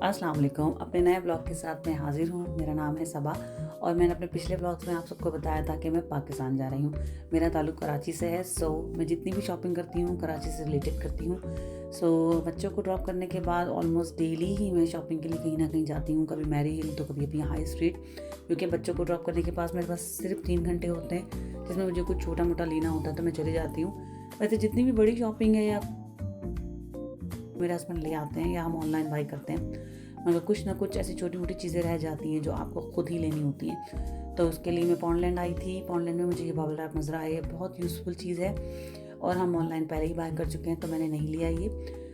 अस्सलाम वालेकुम। अपने नए ब्लॉग के साथ मैं हाज़िर हूँ। मेरा नाम है सबा और मैंने अपने पिछले ब्लॉग्स में आप सबको बताया था कि मैं पाकिस्तान जा रही हूँ। मेरा ताल्लुक़ कराची से है, सो मैं जितनी भी शॉपिंग करती हूँ कराची से रिलेटेड करती हूँ। सो बच्चों को ड्रॉप करने के बाद ऑलमोस्ट डेली ही मैं शॉपिंग के लिए कहीं ना कहीं जाती हूँ, कभी मैरी हिल तो कभी अपनी हाई स्ट्रीट, क्योंकि बच्चों को ड्रॉप करने के पास मेरे पास सिर्फ 3 घंटे होते हैं जिसमें मुझे कुछ छोटा मोटा लेना होता है तो मैं चली जाती हूँ। वैसे जितनी भी बड़ी शॉपिंग है या मेरे हस्बैंड ले आते हैं या हम ऑनलाइन बाई करते हैं, मगर कुछ ना कुछ ऐसी छोटी मोटी चीज़ें रह जाती हैं जो आपको खुद ही लेनी होती हैं। तो उसके लिए मैं पॉन्डलैंड आई थी। पॉन्डलैंड में मुझे ये बबल रैप नज़र आया, ये बहुत यूज़फुल चीज़ है और हम ऑनलाइन पहले ही बाय कर चुके हैं तो मैंने नहीं लिया ये।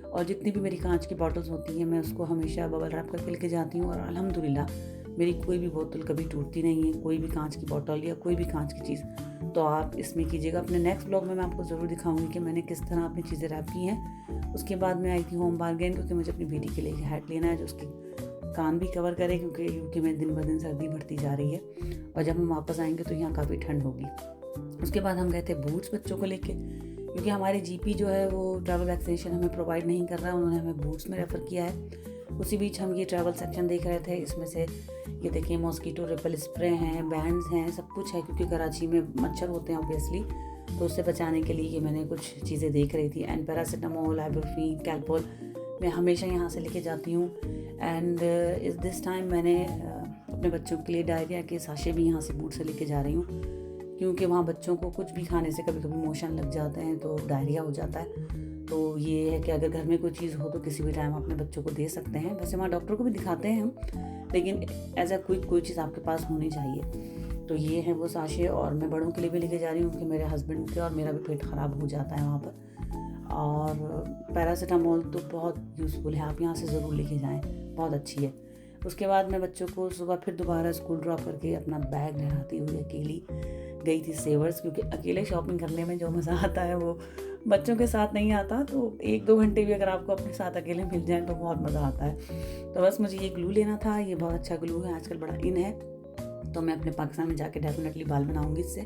और जितनी भी मेरी कांच की बॉटल्स होती हैं मैं उसको हमेशा बबल रैप करके लेके जाती हूँ और अल्हम्दुलिल्लाह मेरी कोई भी बोतल कभी टूटती नहीं है, कोई भी कांच की बॉटल या कोई भी कांच की चीज़। तो आप इसमें कीजिएगा। अपने नेक्स्ट ब्लॉग में मैं आपको ज़रूर दिखाऊंगी कि मैंने किस तरह अपनी चीज़ें रैप की हैं। उसके बाद मैं आई थी होम बारगेन, क्योंकि मुझे अपनी बेटी के लिए हैट लेना है जो उसकी कान भी कवर करे, क्योंकि यूके में दिन ब दिन सर्दी बढ़ती जा रही है और जब हम वापस आएंगे तो यहाँ काफ़ी ठंड होगी। उसके बाद हम गए थे बूट्स बच्चों को लेके, क्योंकि हमारे जीपी जो है वो ट्रैवल वैक्सीनेशन हमें प्रोवाइड नहीं कर रहा है, उन्होंने हमें बूट्स में रेफ़र किया है। उसी बीच हम ये ट्रैवल सेक्शन देख रहे थे, इसमें से ये देखिए मॉस्कीटो रिपेल स्प्रे हैं, बैंड्स हैं, सब कुछ है, क्योंकि कराची में मच्छर होते हैं ऑब्वियसली, तो उससे बचाने के लिए ये मैंने कुछ चीज़ें देख रही थी। एंड पैरासीटामोल, आइबुप्रोफेन, कैलपोल मैं हमेशा यहाँ से लेके जाती हूँ। एंड इस दिस टाइम मैंने अपने बच्चों के लिए डायरिया के साशे भी यहाँ से बूट से लेके जा रही हूँ, क्योंकि वहाँ बच्चों को कुछ भी खाने से कभी कभी मोशन लग जाते हैं तो डायरिया हो जाता है। तो ये है कि अगर घर में कोई चीज़ हो तो किसी भी टाइम अपने बच्चों को दे सकते हैं। वैसे वहाँ डॉक्टर को भी दिखाते हैं हम, लेकिन एज अ क्विक कोई चीज़ आपके पास होनी चाहिए। तो ये है वो साशे, और मैं बड़ों के लिए भी लेके जा रही हूँ क्योंकि मेरे हस्बैंड के और मेरा भी पेट ख़राब हो जाता है वहाँ पर। और पैरासीटामोल तो बहुत यूज़फुल है, आप यहाँ से ज़रूर लेके जाएँ, बहुत अच्छी है। उसके बाद मैं बच्चों को सुबह फिर दोबारा स्कूल ड्रॉप करके अपना बैग लहराती हुई अकेली गई थी सेवर्स, क्योंकि अकेले शॉपिंग करने में जो मज़ा आता है वो बच्चों के साथ नहीं आता। तो 1-2 घंटे भी अगर आपको अपने साथ अकेले मिल जाए तो बहुत मज़ा आता है। तो बस मुझे ये ग्लू लेना था, ये बहुत अच्छा ग्लू है, आजकल बड़ा इन है, तो मैं अपने पाकिस्तान में जाके डेफिनेटली बाल बनाऊंगी इससे।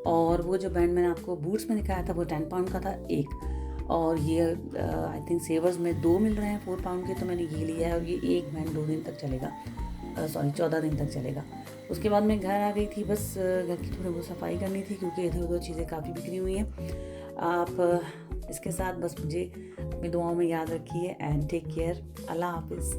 और वो जो बैंड मैंने आपको बूट्स में दिखाया था वो 10 पाउंड का था एक, और ये आई थिंक सेवर्स में 2 मिल रहे हैं 4 पाउंड के, तो मैंने ये लिया है और ये एक बैंड 2 दिन तक चलेगा, 14 दिन तक चलेगा। उसके बाद मैं घर आ गई थी, बस घर की थोड़ी बहुत सफाई करनी थी क्योंकि इधर उधर चीज़ें काफ़ी बिखरी हुई हैं। आप इसके साथ बस मुझे अपनी दुआओं में याद रखिए एंड टेक केयर। अल्लाह हाफिज़।